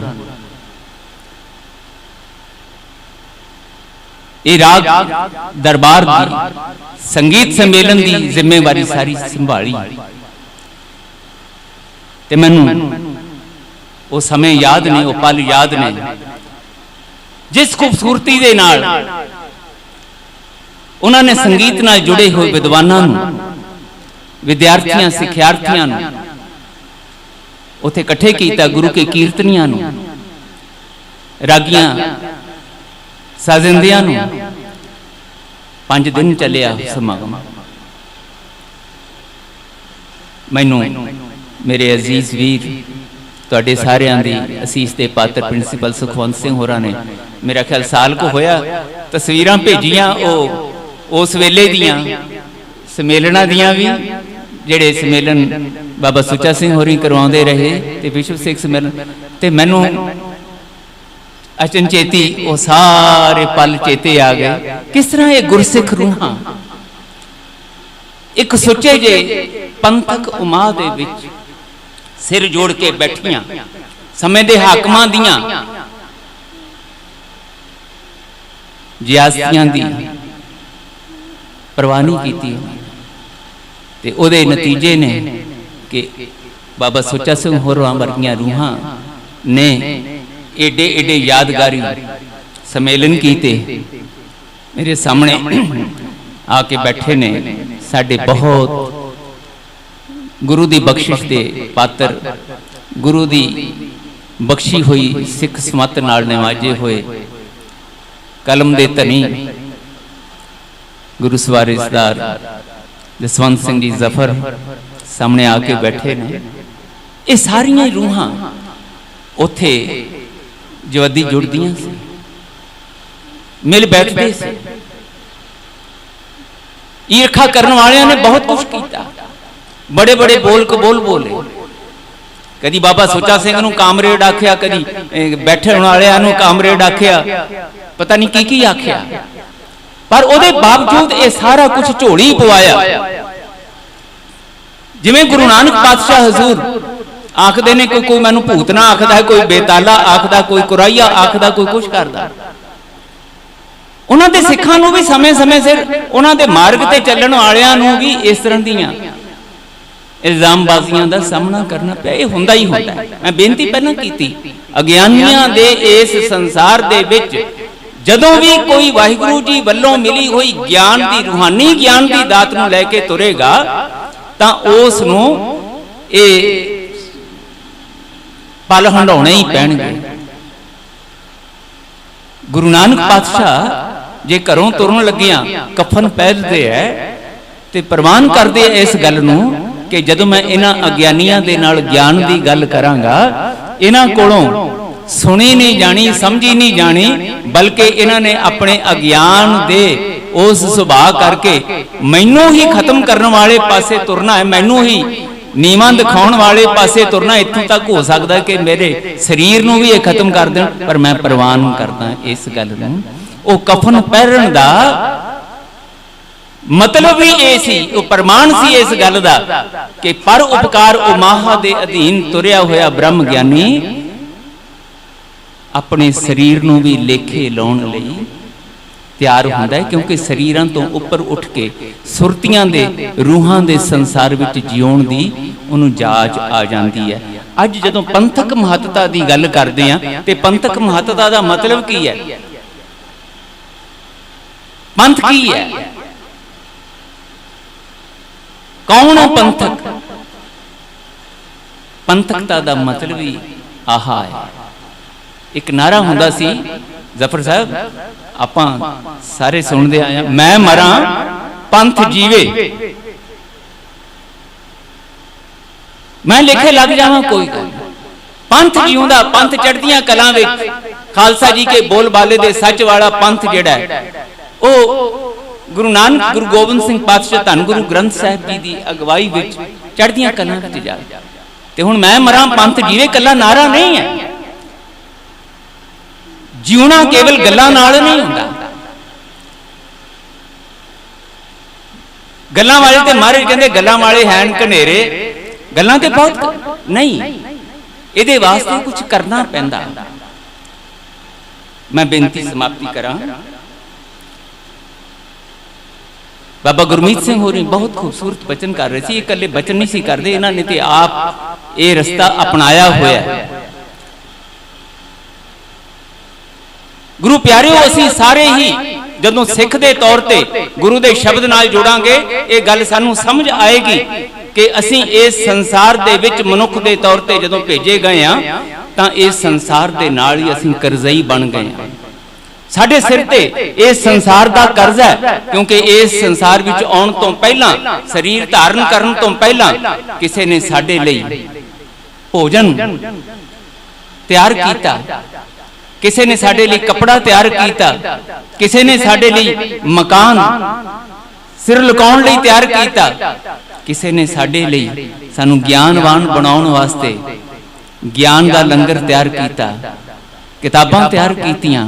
ये राग दरबार दी संगीत सम्मेलन की जिम्मेवारी सारी संभाली ते मैनूं वो समय याद ने, वो पल याद ने जिस खूबसूरती दे नाल उन्होंने संगीत नाल जुड़े हुए विद्वानां नूं, विद्यार्थियों, सिखियार्थियों नूं उत्थे इकट्ठे कीता। गुरु के कीर्तनियां नूं, रागियां, साजिंदियां नूं 5 दिन चलिया समागम। मैनूं मेरे अजीज वीर तुहाडे सारियां दी असीस दे पात्र प्रिंसीपल सुखवंत सिंह होरां ने मेरा ख्याल साल को होया तस्वीरां भेजियां उस वेले दियां सम्मेलनां दियां भी, जिहड़े सम्मेलन बाबा सुच्चा सिंह होरी करवाउंदे रहे ते विश्व सिख सम्मेलन, ते मैनूं अचनचेती वो सारे पल चेते आ गए। किस तरह ये गुरसिख रूहां एक सुचे जे पंथक उमा दे विच सिर जोड़ के बैठियां समय दे हाकमां दियां जियासतियां दी परवाह नहीं कीती ते ओदे नतीजे ने कि बाबा सुच्चा सिंह होरां वर्गियां रूहां ने एडे एडे यादगारी सम्मेलन कीते मेरे सामने आके बैठे ने साडे बहुत गुरु दी बख्शिश दे पात्र गुरु दी बख्शी हुई सिख समत नाल नवाजे हुए कलम दे धनी गुरु सवारिसदार जसवंत सिंह जी जफर सामने आके बैठे ने ये सारियां रूहां उथे जवदी जुड़दियां सी मिल बैठते सी ईर्खा करने वालियां ने बहुत कुछ किया बड़े बड़े बोल कबोल बोले कदी बाबा सुच्चा सिंह नूं कामरेड आख्या कदी बैठे वालियां नूं कामरेड आख्या पता नहीं की आख्या पर उहदे बावजूद ये सारा कुछ झोली पवाया जिवें गुरु नानक पातशाह हजूर आखदे ने कोई मैनूं भूतना आखदा कोई बेताला आखदा कोई कुराइया आखदा कोई कुछ करदा उन्हां दे सिखां नूं भी समय समय सिर उन्हां दे मार्ग ते चलण वालियां नूं भी इस तरह दीयां इल्जामबाजियां दा सामना करना पिया ये हुंदा ही हुंदा मैं बेनती पहलां कीती अगियानियां दे इस संसार दे विच जदों भी कोई वाहिगुरू जी वल्लों मिली हुई ज्ञान दी रूहानी ज्ञान दी दात नूं लैके तुरेगा तां उस नूं ए पल हंडाउणे ही पैणगे गुरु नानक पातशाह जे घरों तुरन लगियां कफन पहनदे है ते प्रवान करदे इस गल नूं कि जदों मैं इन्हां अज्ञानियां दे नाल ज्ञान दी गल करांगा इन्हां कोलों सुनी नहीं जानी समझी नहीं जानी बल्कि इन्हां ने अपने अज्ञान दे उस सुभाव करके मैनू ही खत्म करने वाले पासे तुरना है मैनू ही नीवां दिखाउण वाले पासे तुरना इत्थों तक हो सकता है कि मेरे शरीर नूं भी ये खत्म कर देण पर मैं प्रवान करदा इस गल नूं ओ कफन पहनण दा मतलब भी ये सी वो प्रमाण सी इस गल दा कि पर उपकार उमाहा दे अधीन तुरिया होया ब्रह्म ज्ञानी अपने शरीर नूं भी लेखे लाउण लई तैयार हुंदा है क्योंकि शरीरां तो उपर उठ के सुरतियां दे रूहां दे संसार विच जीउण दी उहनूं जाच आ जांदी है अज जदों पंथक महत्ता दी गल करदे आ ते पंथक महत्ता दा मतलब की है पंथ की है कौन है पंथक पंथकता दा मतलब ही आहा है एक नारा हुंदा सी जफर साहब आपां सारे सुनदे आए मैं मरां पंथ जीवे मैं लिखे लग जावां कोई पंथ जीउंदा पंथ चढ़दियां कलां विच खालसा जी के बोल बाले दे सच वाला पंथ जिहड़ा है ओ गुरु नानक गुरु गोबिंद सिंह पातशाह धन गुरु ग्रंथ साहिब जी की अगवाई विच चढ़दियां कलां विच जा ते हुण मैं मरां पंथ जीवे कला नारा नहीं है जीवना केवल गल्लां नाल नहीं हुंदा गल्लां वाले ते महाराज कहंदे गल्लां वाले हैन घनेरे गल्लां ते बहुत नहीं इहदे वास्ते कुछ करना पैंदा मैं बेनती समाप्ति करां बाबा गुरमीत सिंह होरी बहुत खूबसूरत बचन कर रहे थे इकल्ले बचन नहीं सी करदे इन्हां ने ते आप ये रस्ता अपनाया होया है गुरु प्यारिओ असीं सारे ही जदों सिख दे तौर ते गुरु दे शब्द नाल जुड़ांगे ये गल सानू समझ आएगी कि असीं इस संसार दे विच मनुख दे तौर ते जदों भेजे गए आ तां इस संसार दे नाल ही असीं करज़ई बन गए आ साडे सिर ते इस संसार दा कर्ज है क्योंकि इस संसार विच आउण तों पहलां शरीर धारण करन तों पहलां किसी ने साडे लई भोजन तैयार कीता किसी ने साडे लिए कपड़ा तैयार किया किसी ने साडे लिए मकान सिर लुकाउण लई तैयार किया किसी ने साडे लिए सानू ज्ञानवान बनाउण वास्ते ज्ञान का लंगर तैयार किया किताबां तैयार कीतियां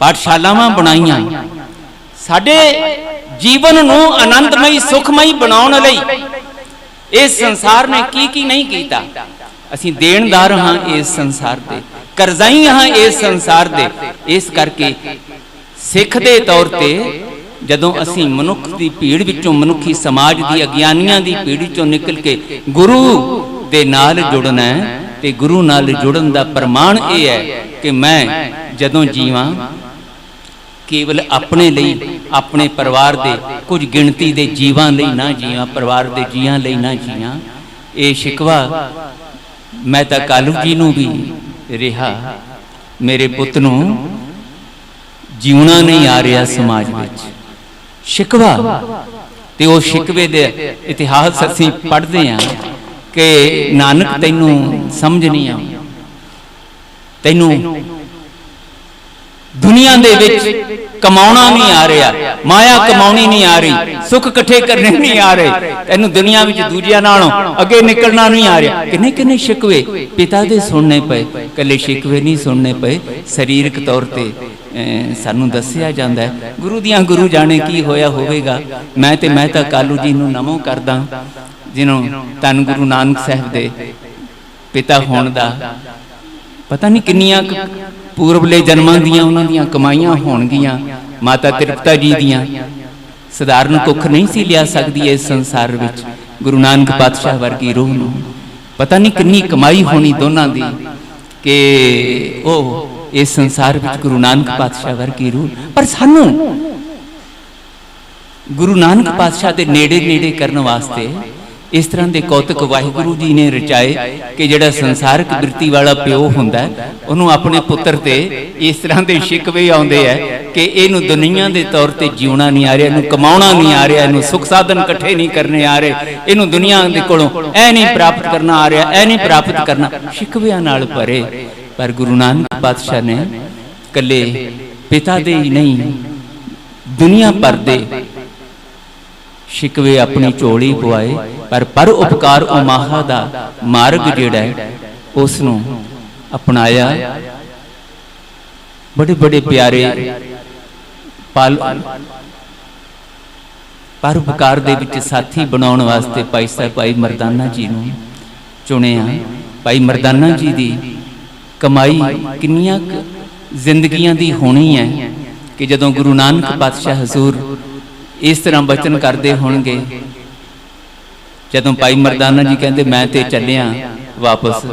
पाठशालावां बनाईयां साडे ਜੀਵਨ ਨੂੰ ਆਨੰਦਮਈ ਸੁਖਮਈ ਬਣਾਉਣ ਲਈ ਇਸ ਸੰਸਾਰ ਨੇ ਕੀ ਨਹੀਂ ਕੀਤਾ। ਅਸੀਂ ਦੇਣਦਾਰ ਹਾਂ ਇਸ ਸੰਸਾਰ ਦੇ, ਕਰਜ਼ਾਈ ਹਾਂ ਇਸ ਸੰਸਾਰ ਦੇ। ਇਸ ਕਰਕੇ ਸਿੱਖ ਦੇ ਤੌਰ ਤੇ ਜਦੋਂ ਅਸੀਂ ਮਨੁੱਖ ਦੀ ਭੀੜ ਵਿੱਚੋਂ, ਮਨੁੱਖੀ ਸਮਾਜ ਦੀ ਅਗਿਆਨੀਆਂ ਦੀ ਭੀੜ ਵਿੱਚੋਂ ਨਿਕਲ ਕੇ ਗੁਰੂ ਦੇ ਨਾਲ ਜੁੜਨਾ ਹੈ, ਤੇ ਗੁਰੂ ਨਾਲ ਜੁੜਨ ਦਾ ਪ੍ਰਮਾਣ ਇਹ ਹੈ ਕਿ ਮੈਂ ਜਦੋਂ ਜੀਵਾਂ ਕੇਵਲ ਆਪਣੇ ਲਈ, ਆਪਣੇ ਪਰਿਵਾਰ ਦੇ ਕੁਝ ਗਿਣਤੀ ਦੇ ਜੀਵਾਂ ਲਈ ਨਾ ਜੀਵਾਂ, ਪਰਿਵਾਰ ਦੇ ਜੀਆਂ ਲਈ ਨਾ ਜੀਆਂ। ਇਹ ਸ਼ਿਕਵਾ ਮੈਂ ਤਾਂ ਕਾਲੂ ਜੀ ਨੂੰ ਵੀ ਰਿਹਾ, ਮੇਰੇ ਪੁੱਤ ਨੂੰ ਜਿਉਣਾ ਨਹੀਂ ਆ ਰਿਹਾ ਸਮਾਜ ਵਿੱਚ। ਸ਼ਿਕਵਾ ਤੇ ਉਹ ਸ਼ਿਕਵੇ ਦੇ ਇਤਿਹਾਸ ਅਸੀਂ ਪੜ੍ਹਦੇ ਹਾਂ ਕਿ ਨਾਨਕ ਤੈਨੂੰ ਸਮਝ ਨਹੀਂ ਆਉਂਦੀ, ਤੈਨੂੰ ਦੁਨੀਆ ਦੇ ਵਿੱਚ ਕਮਾਉਣਾ ਨਹੀਂ ਆ ਰਿਹਾ, ਮਾਇਆ ਕਮਾਉਣੀ ਨਹੀਂ ਆ ਰਹੀ, ਸੁੱਖ ਇਕੱਠੇ ਕਰਨੇ ਨਹੀਂ ਆ ਰਹੇ, ਤੈਨੂੰ ਦੁਨੀਆ ਵਿੱਚ ਦੂਜਿਆਂ ਨਾਲੋਂ ਅੱਗੇ ਨਿਕਲਣਾ ਨਹੀਂ ਆ ਰਿਹਾ। ਕਿੰਨੇ ਕਿੰਨੇ ਸ਼ਿਕਵੇ ਪਿਤਾ ਦੇ ਸੁਣਨੇ ਪਏ, ਇਕੱਲੇ ਸ਼ਿਕਵੇ ਨਹੀਂ ਸੁਣਨੇ ਪਏ, ਸਰੀਰਕ ਤੌਰ ਤੇ ਸਾਨੂੰ ਦੱਸਿਆ ਜਾਂਦਾ ਹੈ। ਗੁਰੂ ਦੀਆਂ ਗੁਰੂ ਜਾਣੇ ਕੀ ਹੋਇਆ ਹੋਵੇਗਾ। ਮੈਂ ਤਾਂ ਕਾਲੂ ਜੀ ਨੂੰ ਨਮੋ ਕਰਦਾ, ਜਿਹਨੂੰ ਧੰਨ ਗੁਰੂ ਨਾਨਕ ਸਾਹਿਬ ਦੇ ਪਿਤਾ ਹੋਣ ਦਾ ਪਤਾ ਨਹੀਂ ਕਿੰਨੀਆਂ ਪੂਰਬਲੇ ਜਨਮਾਂ ਦੀਆਂ ਉਹਨਾਂ ਦੀਆਂ ਕਮਾਈਆਂ ਹੋਣਗੀਆਂ। ਮਾਤਾ ਤ੍ਰਿਪਤਾ ਜੀ ਦੀਆਂ ਸਧਾਰਨ ਕੁੱਖ ਨਹੀਂ ਸੀ ਲਿਆ ਸਕਦੀ ਇਸ ਸੰਸਾਰ ਵਿੱਚ। ਗੁਰੂ ਨਾਨਕ ਪਾਤਸ਼ਾਹ ਵਰਗੀ ਰੂਹ ਨੂੰ ਪਤਾ ਨਹੀਂ ਕਿੰਨੀ ਕਮਾਈ ਹੋਣੀ ਦੋਨਾਂ ਦੀ, ਕਿ ਉਹ ਇਸ ਸੰਸਾਰ ਵਿੱਚ ਗੁਰੂ ਨਾਨਕ ਪਾਤਸ਼ਾਹ ਵਰਗੀ ਰੂਹ। ਪਰ ਸਾਨੂੰ ਗੁਰੂ ਨਾਨਕ ਪਾਤਸ਼ਾਹ ਦੇ ਨੇੜੇ ਕਰਨ ਵਾਸਤੇ ਇਸ ਤਰ੍ਹਾਂ ਦੇ ਕੌਤਕ ਵਾਹਿਗੁਰੂ ਜੀ ਨੇ ਰਚਾਏ ਕਿ ਜਿਹੜਾ ਸੰਸਾਰਕ ਬਿਰਤੀ ਵਾਲਾ ਪਿਓ ਹੁੰਦਾ ਉਹਨੂੰ ਆਪਣੇ ਪੁੱਤਰ ਤੇ ਇਸ ਤਰ੍ਹਾਂ ਦੇ ਸ਼ਿਕਵੇ ਆਉਂਦੇ ਆ ਕਿ ਇਹਨੂੰ ਦੁਨੀਆ ਦੇ ਤੌਰ ਤੇ ਜਿਉਣਾ ਨਹੀਂ ਆ ਰਿਹਾ, ਇਹਨੂੰ ਕਮਾਉਣਾ ਨਹੀਂ ਆ ਰਿਹਾ, ਇਹਨੂੰ ਸੁੱਖ ਸਾਧਨ ਇਕੱਠੇ ਨਹੀਂ ਕਰਨੇ ਆ ਰਹੇ, ਇਹਨੂੰ ਦੁਨੀਆ ਦੇ ਕੋਲੋਂ ਇਹ ਨਹੀਂ ਪ੍ਰਾਪਤ ਕਰਨਾ ਆ ਰਿਹਾ, ਇਹ ਨਹੀਂ ਪ੍ਰਾਪਤ ਕਰਨਾ, ਸ਼ਿਕਵਿਆਂ ਨਾਲ ਭਰੇ। ਪਰ ਗੁਰੂ ਨਾਨਕ ਪਾਤਸ਼ਾਹ ਨੇ ਇਕੱਲੇ ਪਿਤਾ ਦੇ ਹੀ ਨਹੀਂ, ਦੁਨੀਆ ਭਰ ਦੇ ਸ਼ਿਕਵੇ ਆਪਣੀ ਝੋਲੀ ਪਵਾਏ। ਪਰ ਉਪਕਾਰ ਉਮਾਹਾ ਦਾ ਮਾਰਗ ਜਿਹੜਾ ਹੈ ਉਸ ਨੂੰ ਅਪਣਾਇਆ। ਬੜੇ ਬੜੇ ਪਿਆਰੇ ਪਰ ਉਪਕਾਰ ਦੇ ਵਿੱਚ ਸਾਥੀ ਬਣਾਉਣ ਵਾਸਤੇ ਭਾਈ ਸਾਹਿਬ ਭਾਈ ਮਰਦਾਨਾ ਜੀ ਨੂੰ ਚੁਣਿਆ। ਭਾਈ ਮਰਦਾਨਾ ਜੀ ਦੀ ਕਮਾਈ ਕਿੰਨੀਆਂ ਜ਼ਿੰਦਗੀਆਂ ਦੀ ਹੋਣੀ ਹੈ ਕਿ ਜਦੋਂ ਗੁਰੂ ਨਾਨਕ ਪਾਤਸ਼ਾਹ ਹਜ਼ੂਰ ਇਸ ਤਰ੍ਹਾਂ ਬਚਨ ਕਰਦੇ ਹੋਣਗੇ, ਜਦੋਂ ਭਾਈ ਮਰਦਾਨਾ ਜੀ ਕਹਿੰਦੇ ਮੈਂ ਤੇ ਚੱਲਿਆ ਵਾਪਸ,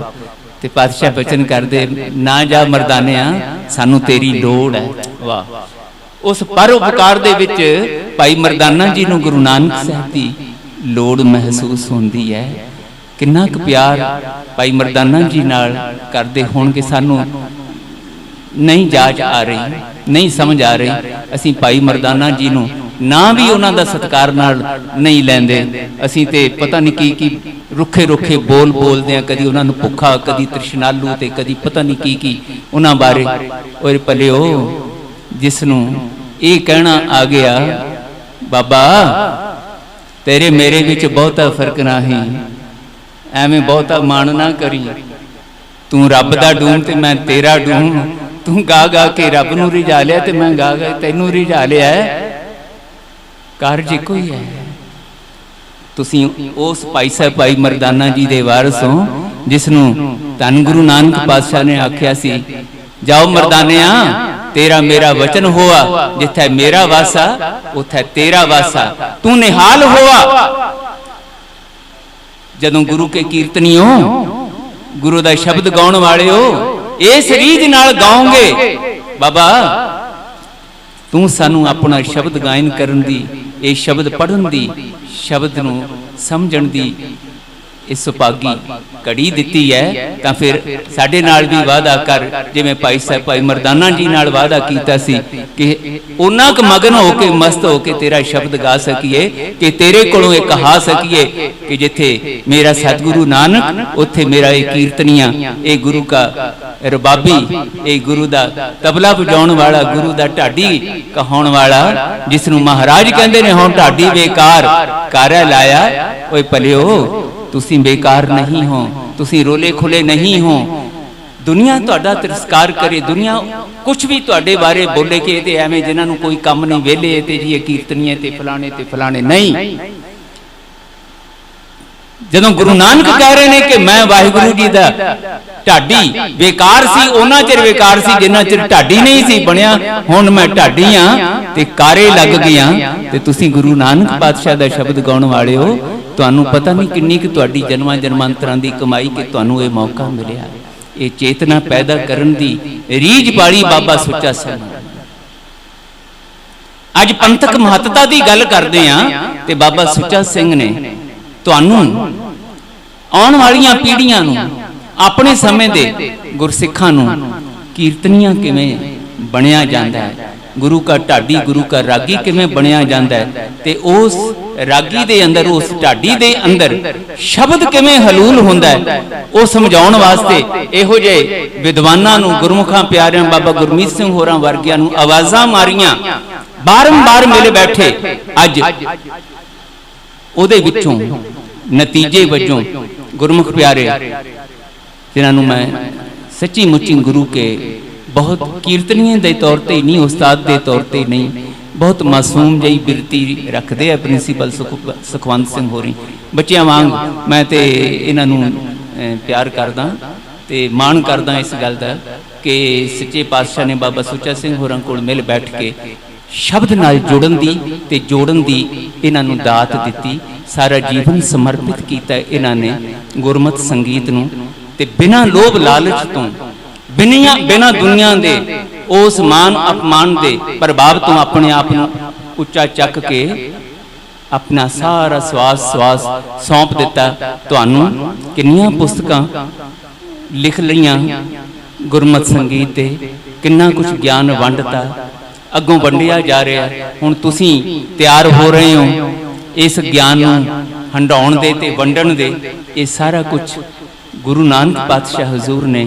ਤੇ ਪਾਤਸ਼ਾਹ ਬਚਨ ਕਰਦੇ ਨਾ ਜਾ ਮਰਦਾਨਿਆ, ਸਾਨੂੰ ਤੇਰੀ ਲੋੜ ਹੈ। ਵਾਹ! ਉਸ ਪਰਉਪਕਾਰ ਦੇ ਵਿੱਚ ਭਾਈ ਮਰਦਾਨਾ ਜੀ ਨੂੰ ਗੁਰੂ ਨਾਨਕ ਸਾਹਿਬ ਦੀ ਲੋੜ ਮਹਿਸੂਸ ਹੁੰਦੀ ਹੈ। ਕਿੰਨਾ ਕੁ ਪਿਆਰ ਭਾਈ ਮਰਦਾਨਾ ਜੀ ਨਾਲ ਕਰਦੇ ਹੋਣਗੇ ਸਾਨੂੰ ਨਹੀਂ ਜਾਚ ਆ ਰਹੀ, ਨਹੀਂ ਸਮਝ ਆ ਰਹੀ। ਅਸੀਂ ਭਾਈ ਮਰਦਾਨਾ ਜੀ ਨੂੰ ਨਾ ਵੀ ਉਹਨਾਂ ਦਾ ਸਤਿਕਾਰ ਨਾਲ ਨਹੀਂ ਲੈਂਦੇ, ਅਸੀਂ ਤੇ ਪਤਾ ਨਹੀਂ ਕੀ ਰੁੱਖੇ ਬੋਲ ਬੋਲਦੇ ਆ, ਕਦੀ ਉਹਨਾਂ ਨੂੰ ਭੁੱਖਾ, ਕਦੀ ਤ੍ਰਿਸ਼ਨਾਲੂ, ਤੇ ਕਦੀ ਪਤਾ ਨਹੀਂ ਕੀ ਉਹਨਾਂ ਬਾਰੇ। ਔਰ ਭਲਿਓ ਜਿਸ ਨੂੰ ਇਹ ਕਹਿਣਾ ਆ ਗਿਆ ਬਾਬਾ ਤੇਰੇ ਮੇਰੇ ਵਿੱਚ ਬਹੁਤਾ ਫਰਕ ਨਹੀਂ, ਐਵੇਂ ਬਹੁਤਾ ਮਾਣ ਨਾ ਕਰੀ, ਤੂੰ ਰੱਬ ਦਾ ਡੂਮ ਤੇ ਮੈਂ ਤੇਰਾ ਡੂਮ, ਤੂੰ ਗਾ ਕੇ ਰੱਬ ਨੂੰ ਰਿਝਾ ਲਿਆ ਤੇ ਮੈਂ ਗਾ ਤੈਨੂੰ ਰਿਝਾ ਲਿਆ, ਕਾਰਜ ਇੱਕੋ ਹੀ ਹੈ। ਤੁਸੀਂ ਉਸ ਭਾਈ ਸਾਹਿਬ ਭਾਈ ਮਰਦਾਨਾ ਜੀ ਦੇ ਵਾਰਸ ਹੋ ਜਿਸ ਨੂੰ ਧੰਨ ਗੁਰੂ ਨਾਨਕ ਪਾਤਸ਼ਾਹ ਨੇ ਆਖਿਆ ਸੀ, ਜਾਓ ਮਰਦਾਨਿਆ ਤੇਰਾ ਮੇਰਾ ਵਚਨ ਹੋਆ, ਜਿੱਥੇ ਮੇਰਾ ਵਾਸਾ ਉੱਥੇ ਤੇਰਾ ਵਾਸਾ, ਤੂੰ ਨਿਹਾਲ ਹੋਆ। ਜਦੋਂ ਗੁਰੂ ਕੇ ਕੀਰਤਨੀਓ, ਗੁਰੂ ਦਾ ਸ਼ਬਦ ਗਾਉਣ ਵਾਲਿਓ, ਇਸ ਰੀਝ ਨਾਲ ਗਾਓਗੇ ਬਾਬਾ ਤੂੰ ਸਾਨੂੰ ਆਪਣਾ ਸ਼ਬਦ ਗਾਇਨ ਕਰਨ ਦੀ, ਇਹ ਸ਼ਬਦ ਪੜ੍ਹਨ ਦੀ, ਸ਼ਬਦ ਨੂੰ ਸਮਝਣ ਦੀ ਇਹ ਸੁਭਾਗੀ ਘੜੀ ਦਿੱਤੀ ਹੈ, ਤਾਂ ਫਿਰ ਸਾਡੇ ਨਾਲ ਵੀ ਵਾਅਦਾ ਕਰ, ਜਿਵੇਂ ਭਾਈ ਸਾਹਿਬ ਭਾਈ ਮਰਦਾਨਾ ਜੀ ਨਾਲ ਵਾਅਦਾ ਕੀਤਾ ਸੀ ਕਿ ਉਹਨਾਂ ਕੁ ਮਗਨ ਹੋ ਕੇ ਮਸਤ ਹੋ ਕੇ ਤੇਰਾ ਸ਼ਬਦ ਗਾ ਸਕੀਏ, ਕਿ ਤੇਰੇ ਕੋਲੋਂ ਇਹ ਕਹਾ ਸਕੀਏ ਕਿ ਜਿੱਥੇ ਮੇਰਾ ਸਤਿਗੁਰੂ ਨਾਨਕ ਉੱਥੇ ਮੇਰਾ ਇਹ ਕੀਰਤਨੀਆ, ਇਹ ਗੁਰੂ ਕਾ ਰਬਾਬੀ, ਇਹ ਗੁਰੂ ਦਾ ਤਬਲਾ ਵਜਾਉਣ ਵਾਲਾ, ਗੁਰੂ ਦਾ ਢਾਡੀ ਕਹਾਉਣ ਵਾਲਾ, ਜਿਸ ਨੂੰ ਮਹਾਰਾਜ ਕਹਿੰਦੇ ਨੇ ਹੁਣ ਢਾਡੀ ਬੇਕਾਰ ਕਾਰਿਆ ਲਾਇਆ। ਓਏ ਭਲਿਓ ਤੁਸੀਂ ਬੇਕਾਰ ਨਹੀਂ ਹੋ, ਤੁਸੀਂ ਰੋਲੇ ਖੁਲੇ ਨਹੀਂ ਹੋ, दुनिया तुहाडा तिरस्कार करे, दुनिया कुछ भी तुहाडे बारे बोले कि ये एवें जिन्हां नूं कोई काम नहीं, वेले ते जी ये कीर्तनीए ते फलाने नहीं। जदों गुरु नानक कह रहे हैं कि मैं वाहिगुरु जी दा ढाडी बेकार सी, उन्ना चिर बेकार सी जिन्ना चिर ढाडी नहीं सी बनया, हुण मैं ढाडी हां ते कारे लग गया। ते तुसीं गुरु नानक पातशाह दा शब्द गाउण वाले हो, तुहानूं पता नहीं किन्नी कि तुहाडी जन्मां जन्मांतरां दी कमाई कि तुहानूं ये मौका मिलिया, ये चेतना पैदा करन दी रीझ पाली बाबा सुच्चा सिंह। अज पंथक महत्ता की गल करते हैं ते बाबा सुच्चा सिंह ने तुहानूं आउण वालियां पीढ़ियां नूं अपने समय दे गुरसिखां नूं कीर्तनियां किवें बनिया जांदा है, गुरु का ढाडी गुरु का रागी किवें बनिया जांदा है, ते उस रागी दे अंदर उस ढाडी दे अंदर शब्द किवें हलूल हुंदा है, वो समझाउण वास्ते इहो जे विद्वानां नूं गुरमुखां प्यारिआं बाबा गुरमीत सिंह होरां वर्गिआं नूं आवाज़ां मारियां, बारंबार मिल बैठे। अज ਉਹਦੇ ਵਿੱਚੋਂ नतीजे वजों गुरमुख प्यारे जिन्हां नूं मैं सच्ची मुच्ची गुरु के बहुत कीर्तनीय के तौर पर नहीं, उस्ताद के तौर पर नहीं, बहुत मासूम जी बिरती रखते हैं प्रिंसीपल सुखवंत सिंह होरी बच्चों वांग मैं तो इन्हां नूं प्यार करदा ते माण करदा इस गल दा कि सच्चे पातशाह ने बाबा सुच्चा सिंह होरां कोल मिल बैठ के शब्द नाल जुड़न दी ते जोड़न दी इन्हां नूं दात दित्ती, सारा जीवन समर्पित किया इन्हां ने गुरमत संगीत नूं ते बिना लोभ लालच तो बिना दुनिया दे उस मान अपमान दे प्रभाव तो अपने आप नूं उच्चा चक के अपना सारा स्वास सौंप दिता। तुहानूं किन्नियां पुस्तकां लिख लईआं गुरमत संगीत ते, किन्ना कुछ ज्ञान वंडता अगों वंडिया जा रहा है। हुण तुसीं तैयार हो रहे हो इस ज्ञान नूं हंडाउण दे ते वंडण दे। ये सारा कुछ गुरु नानक पातशाह हजूर ने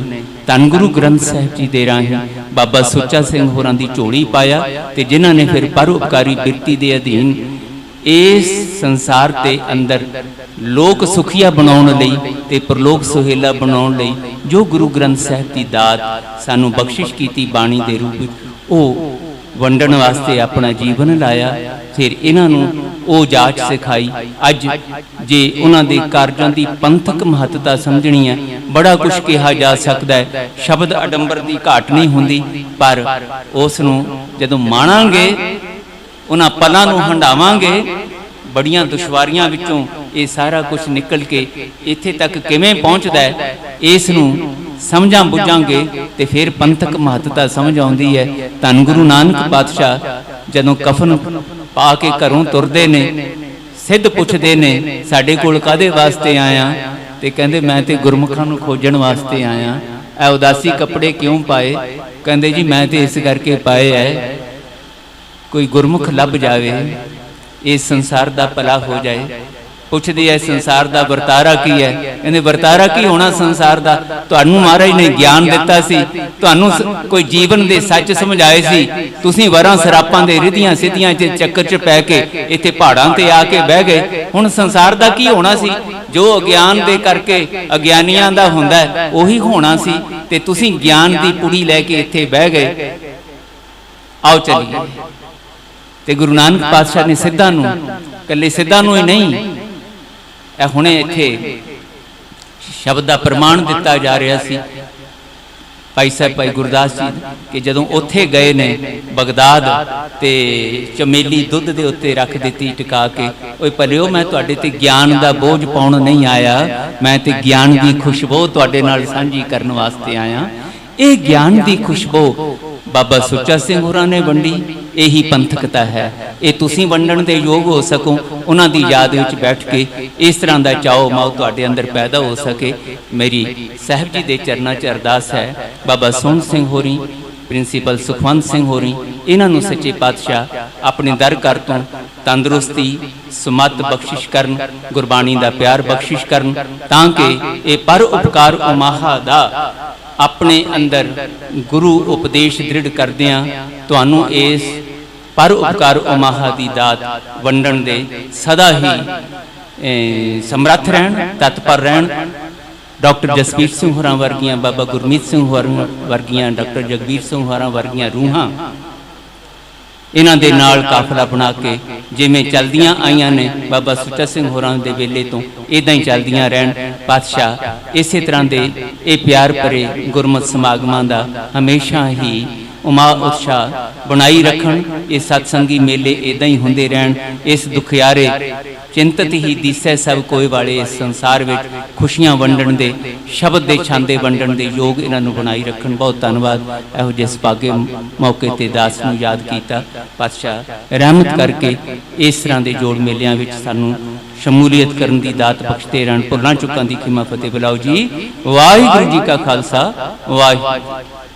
धन गुरु ग्रंथ साहिब जी दे राही बाबा सुच्चा सिंह होरां दी झोली पाया ते जिन्हां ने फिर परोपकारी बिरती दे अधीन इस संसार के अंदर लोक सुखिया बनाउण लई ते परलोक सुहेला बनाउण लई जो गुरु ग्रंथ साहिब की दात सानू बख्शिश कीती बाणी दे रूप विच ओ वंडण वास्ते अपना जीवन लाया। फिर इन्हां नूं ओ जाच सिखाई। अज जे उन्हां दे कारजां दी पंथक महत्ता समझनी है, बड़ा कुछ कहा जा सकता है, शब्द अडंबर की घाट नहीं हुंदी, पर उस नूं जदों माणांगे उन्हां पलां नूं हंडावांगे, बड़ियां दुश्वारियां विचों ये सारा कुछ निकल के इत्थे तक किवें पहुंचदा है, इस नूं समझां बुझांगे ते फिर पंथक महत्ता समझ आउंदी है। धन गुरु नानक पातशाह जदों कफन पा के घरों तुरदे ने, सिद्ध पुछदे ने साडे कोल कादे वास्ते आया, ते कहंदे मैं ते गुरमुखां नूं खोजण वास्ते आया। ऐ उदासी कपड़े क्यों पाए? कहंदे जी मैं ते इस करके पाए है कोई गुरमुख लभ जावे, इस संसार दा भला हो जाए। पुछदी है संसार दा वरतारा की है? कहंदे वरतारा की होना संसार दा? तुहानू महाराज ने ज्ञान दिता सी, तुहानू कोई जीवन दे सच समझाए सी, तुसीं वरां सरापां दे रिधियां सिद्धियां च चक्कर च पै के इत्थे पहाड़ां ते आके बह गए। हुण संसार दा की होना सी? जो अज्ञान दे करके अज्ञानियां दा हुंदा है उही होना सी, ते तुसीं ज्ञान दी पुड़ी लैके इत्थे बह गए। आओ चलिए। ते गुरु नानक पातशाह ने सिद्धां नूं, कल्ले सिद्धां नूं ही नहीं, हुणे इत्थे शब्द का प्रमाण दिता जा रहा सी भाई साहब भाई गुरदास जी कि जदों उत्थे गए ने बगदाद ते चमेली दुध दे उत्ते रख दिती टिका के, ओए भलिओ मैं तुहाडे ते ज्ञान दा बोझ पाउण नहीं आया, मैं ते ज्ञान दी खुशबू तुहाडे नाल साझी करन वास्ते आया। ये ज्ञान दी खुशबू बाबा सुच्चा सिंह होरां ने वंडी, यही पंथकता है। ये तुसीं वंडण दे योग हो सको, उन्हां दी याद विच बैठ के इस तरह का चाओ माओ तुहाडे अंदर पैदा हो सके। मेरी साहिब जी दे चरनां च अरदास है, बाबा सोहण सिंह होरी, प्रिंसीपल सुखवंत सिंह होरी, इन्हां नूं सच्चे पातशाह अपने दर कर तों तंदुरुस्ती सुमत बख्शिश करन, गुरबाणी दा प्यार बख्शिश करन, तां कि ये पर उपकार उमाहा दा अपने अंदर गुरु उपदेश दृढ़ करदियां तुहानू इस पर उपकार उमाहा दी दात वंडण दे सदा ही समर्थ रहन, तत्पर रहन। डॉक्टर जसवीर सिंह होरां वर्गियां, बाबा गुरमीत सिंह होरां वर्गियां, डॉक्टर जगबीर सिंह होरां वर्गियां रूहां इन्हां दे नाल काफला बना के जिवें चलदियां आईयां ने बाबा सुच्चा सिंह होरां दे वेले तो इदां ही चलदियां रहन। पातशाह इस तरह के ये प्यार भरे गुरमत समागमां दा हमेशा ही उमा उत्साह बनाई रखन। ये सत्संगी मेले इदां ही हुंदे रहन। इस दुखियारे चिंतित ही दिसै सब कोई वाले इस संसार में खुशियां वंडण दे, शब्द के छांदे वंडण दे योग इन्हां नूं बनाई रखन। बहुत धन्यवाद इहो जिस भागे मौके ते दास नूं याद कीता। पातशाह रहमत करके इस तरह के जोड़ मेलियां विच सानूं शमूलीयत करन दी दात बख्शते रहन। भुल्लां चुकां दी खिमा फतेह बुलाओ जी। वाहिगुरू जी का खालसा वाहिगुरू।